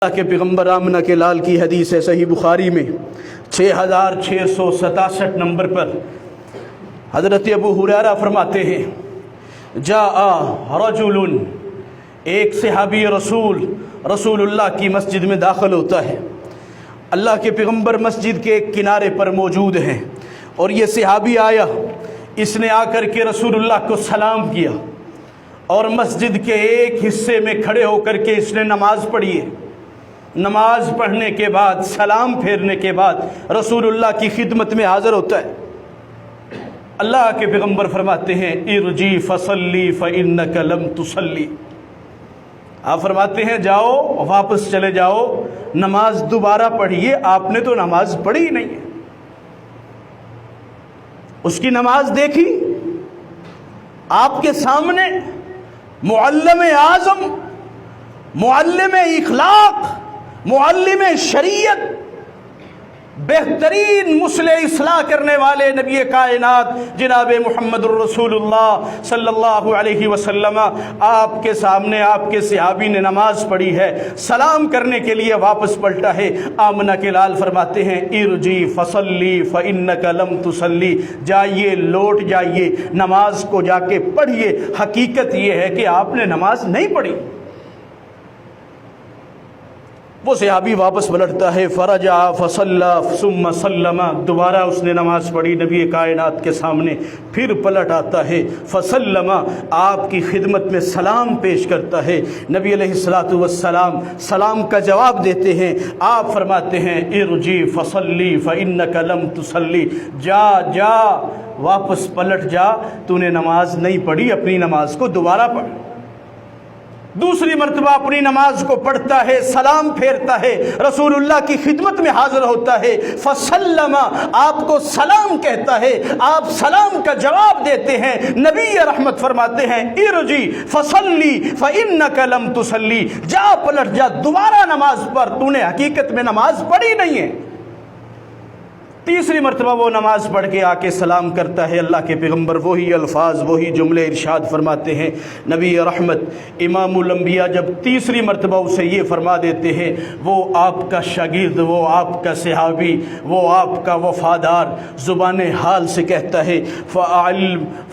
اللہ کے پیغمبر آمنہ کے لال کی حدیث ہے صحیح بخاری میں 6667 نمبر پر حضرت ابو ہریرہ فرماتے ہیں جاء رجل، ایک صحابی رسول اللہ کی مسجد میں داخل ہوتا ہے۔ اللہ کے پیغمبر مسجد کے ایک کنارے پر موجود ہیں اور یہ صحابی آیا، اس نے آ کر کے رسول اللہ کو سلام کیا اور مسجد کے ایک حصے میں کھڑے ہو کر کے اس نے نماز پڑھی ہے۔ نماز پڑھنے کے بعد سلام پھیرنے کے بعد رسول اللہ کی خدمت میں حاضر ہوتا ہے۔ اللہ کے پیغمبر فرماتے ہیں ارجی فصلی فإنک لم تصلی، آپ فرماتے ہیں جاؤ واپس چلے جاؤ، نماز دوبارہ پڑھیے، آپ نے تو نماز پڑھی ہی نہیں ہے۔ اس کی نماز دیکھی آپ کے سامنے، معلم اعظم، معلم اخلاق، معلم شریعت، بہترین مصلح اصلاح کرنے والے نبی کائنات جناب محمد الرسول اللہ صلی اللہ علیہ وسلم آپ کے سامنے آپ کے صحابی نے نماز پڑھی ہے، سلام کرنے کے لیے واپس پلٹا ہے۔ آمنہ کے لال فرماتے ہیں ارجی فصلی فإنک لم تصلی، جائیے لوٹ جائیے، نماز کو جا کے پڑھیے، حقیقت یہ ہے کہ آپ نے نماز نہیں پڑھی۔ وہ صحابی واپس پلٹتا ہے، فرجع فصلی ثم سلم، دوبارہ اس نے نماز پڑھی نبی کائنات کے سامنے، پھر پلٹ آتا ہے فسلم، آپ کی خدمت میں سلام پیش کرتا ہے۔ نبی علیہ السلام سلام کا جواب دیتے ہیں، آپ فرماتے ہیں ارجی فصلی فإنک لم تصلی، جا واپس پلٹ جا، تو نے نماز نہیں پڑھی، اپنی نماز کو دوبارہ پڑھ۔ دوسری مرتبہ اپنی نماز کو پڑھتا ہے، سلام پھیرتا ہے، رسول اللہ کی خدمت میں حاضر ہوتا ہے، فسلم، آپ کو سلام کہتا ہے، آپ سلام کا جواب دیتے ہیں۔ نبی رحمت فرماتے ہیں ارجی فصلی فإنک لم تصلی، جا پلٹ جا، دوبارہ نماز پڑھ، تو نے حقیقت میں نماز پڑھی نہیں ہے۔ تیسری مرتبہ وہ نماز پڑھ کے آ کے سلام کرتا ہے، اللہ کے پیغمبر وہی الفاظ وہی جملے ارشاد فرماتے ہیں۔ نبی رحمت امام الانبیاء جب تیسری مرتبہ اسے یہ فرما دیتے ہیں، وہ آپ کا شاگرد، وہ آپ کا صحابی، وہ آپ کا وفادار زبان حال سے کہتا ہے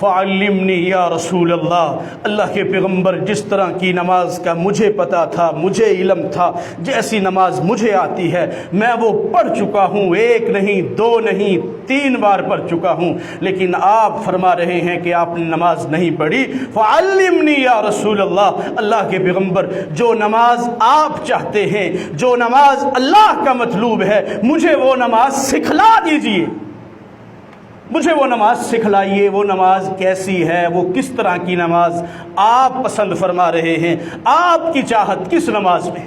فعلمنی یا رسول اللہ، اللہ کے پیغمبر جس طرح کی نماز کا مجھے پتا تھا، مجھے علم تھا، جیسی نماز مجھے آتی ہے میں وہ پڑھ چکا ہوں، ایک نہیں، دو نہیں، 3 بار پڑھ چکا ہوں، لیکن آپ فرما رہے ہیں کہ آپ نے نماز نہیں پڑھی۔ فعلمنی یا رسول اللہ، اللہ کے پیغمبر جو نماز آپ چاہتے ہیں، جو نماز اللہ کا مطلوب ہے، مجھے وہ نماز سکھلا دیجئے، مجھے وہ نماز سکھلائیے۔ وہ نماز کیسی ہے، وہ کس طرح کی نماز آپ پسند فرما رہے ہیں، آپ کی چاہت کس نماز میں؟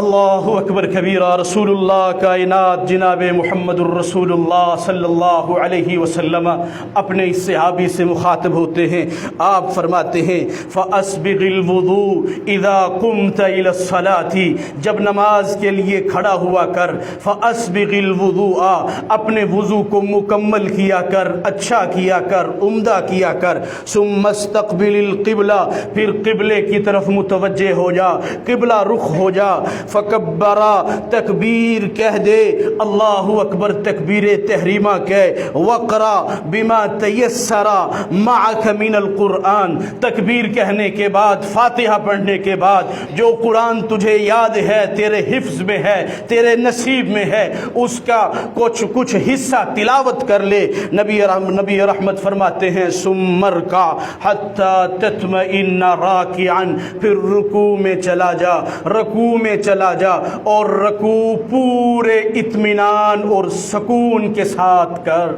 اللہ اکبر کبیرہ، رسول اللہ کائنات جناب محمد الرسول اللہ صلی اللہ علیہ وسلم اپنے اس صحابی سے مخاطب ہوتے ہیں، آپ فرماتے ہیں فَأَسْبِغِ الْوُضُوءَ إِذَا قُمْتَ إِلَى الصَّلَاةِ، جب نماز کے لیے کھڑا ہوا کر، فَأَسْبِغِ الْوُضُوءَ، اپنے وضو کو مکمل کیا کر، اچھا کیا کر، عمدہ کیا کر، ثُمَّ اسْتَقْبِلِ الْقِبْلَةَ، پھر قبلے کی طرف متوجہ ہو جا، قبلہ رخ ہو جا، فکبرا، تکبیر کہہ دے، اللہ اکبر تکبیر تحریمہ کہہ، وقرا بما تیسر معک من القرآن، تکبیر کہنے کے بعد، فاتحہ پڑھنے کے بعد جو قرآن تجھے یاد ہے، تیرے حفظ میں ہے، تیرے نصیب میں ہے، اس کا کچھ حصہ تلاوت کر لے۔ نبی رحمت فرماتے ہیں ثم ارکع حتی تطمئن راکعا، پھر رکوع میں چلا جا، رکوع میں چلا جا، اور رکوع پورے اطمینان اور سکون کے ساتھ کر۔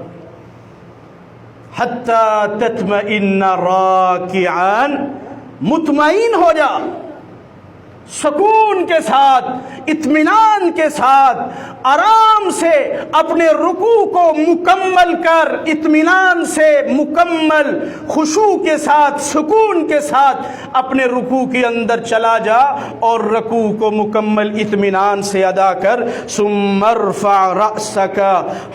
حتی تطمئن راکعا، مطمئن ہو جا، سکون کے ساتھ، اطمینان کے ساتھ آرام سے اپنے رکوع کو مکمل کر، اطمینان سے مکمل خشوع کے ساتھ، سکون کے ساتھ اپنے رکوع کے اندر چلا جا اور رکوع کو مکمل اطمینان سے ادا کر۔ ثم ارفع رأسک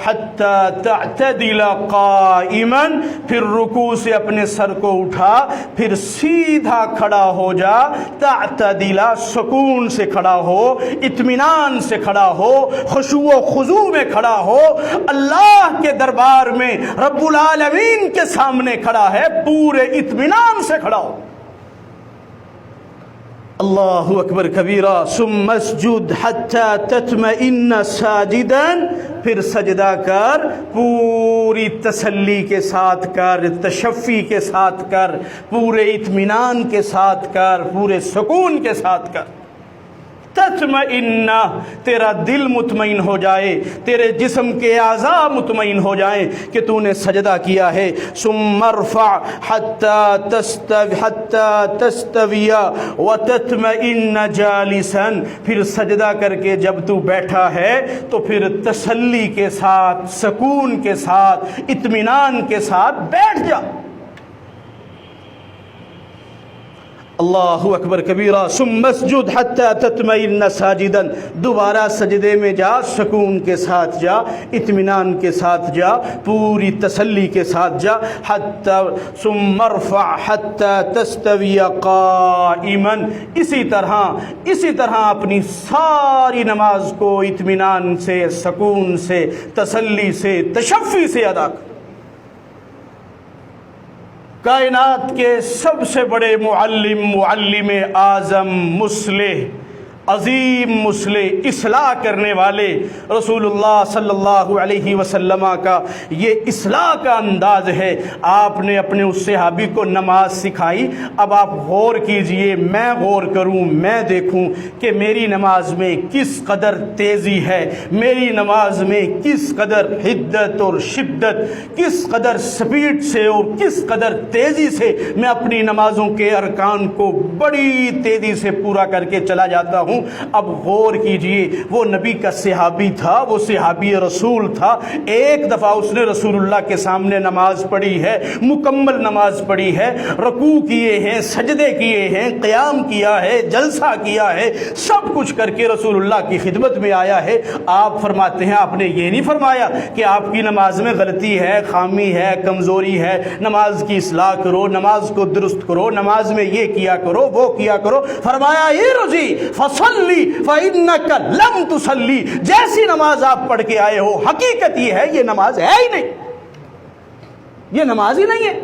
حتی تعتدل قائما، پھر رکوع سے اپنے سر کو اٹھا، پھر سیدھا کھڑا ہو جا، تعتدل سکون سے کھڑا ہو، اطمینان سے کھڑا ہو، خشوع و خضوع میں کھڑا ہو، اللہ کے دربار میں رب العالمین کے سامنے کھڑا ہے، پورے اطمینان سے کھڑا ہو۔ اللہ اکبر کبیرہ۔ ثم اسجد حتی تطمئن ساجدا، پھر سجدہ کر، پوری تسلی کے ساتھ کر، تشفی کے ساتھ کر، پورے اطمینان کے ساتھ کر، پورے سکون کے ساتھ کر۔ تطمئن، تیرا دل مطمئن ہو جائے، تیرے جسم کے اعضاء مطمئن ہو جائیں کہ تو نے سجدہ کیا ہے۔ ثم ارفع حتی تستوی وتطمئن جالسا، پھر سجدہ کر کے جب تو بیٹھا ہے تو پھر تسلی کے ساتھ، سکون کے ساتھ، اطمینان کے ساتھ بیٹھ جا۔ اللہ اکبر کبیرہ۔ ثم اسجد حتی تطمئن ساجدا، دوبارہ سجدے میں جا، سکون کے ساتھ جا، اطمینان کے ساتھ جا، پوری تسلی کے ساتھ جا۔ ثم ارفع حتی تستوی قائما، اسی طرح اپنی ساری نماز کو اطمینان سے، سکون سے، تسلی سے، تشفی سے ادا کر۔ کائنات کے سب سے بڑے معلم اعظم، مصلح، عظیم مصلح، اصلاح کرنے والے رسول اللہ صلی اللہ علیہ وسلم کا یہ اصلاح کا انداز ہے۔ آپ نے اپنے اس صحابی کو نماز سکھائی، اب آپ غور کیجئے، میں غور کروں، میں دیکھوں کہ میری نماز میں کس قدر تیزی ہے، میری نماز میں کس قدر حدت اور شدت، کس قدر سپیڈ سے اور کس قدر تیزی سے میں اپنی نمازوں کے ارکان کو بڑی تیزی سے پورا کر کے چلا جاتا ہوں۔ اب غور کیجئے، وہ نبی کا صحابی تھا، وہ صحابی رسول تھا، ایک دفعہ اس نے رسول اللہ کے سامنے نماز پڑھی ہے، مکمل نماز پڑھی ہے، رکوع کیے ہیں، سجدے کیے ہیں، قیام کیا ہے، جلسہ کیا ہے، سب کچھ کر کے رسول اللہ کی خدمت میں آیا ہے۔ آپ فرماتے ہیں، آپ نے یہ نہیں فرمایا کہ آپ کی نماز میں غلطی ہے، خامی ہے، کمزوری ہے، نماز کی اصلاح کرو، نماز کو درست کرو، نماز میں یہ کیا کرو، وہ کیا کرو۔ فرمایا یہ رضی فصلی فإنک لم تصلی، جیسی نماز آپ پڑھ کے آئے ہو حقیقت یہ ہے یہ نماز ہے ہی نہیں، یہ نماز ہی نہیں ہے۔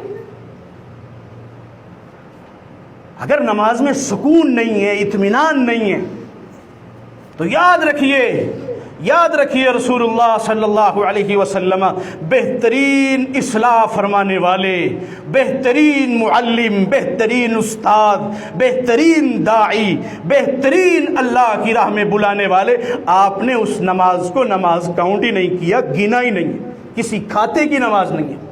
اگر نماز میں سکون نہیں ہے، اطمینان نہیں ہے، تو یاد رکھیے رسول اللہ صلی اللہ علیہ وسلم بہترین اصلاح فرمانے والے، بہترین معلم، بہترین استاد، بہترین داعی، بہترین اللہ کی راہ میں بلانے والے، آپ نے اس نماز کو نماز کاؤنٹ ہی نہیں کیا، گنا ہی نہیں، کسی کھاتے کی نماز نہیں ہے۔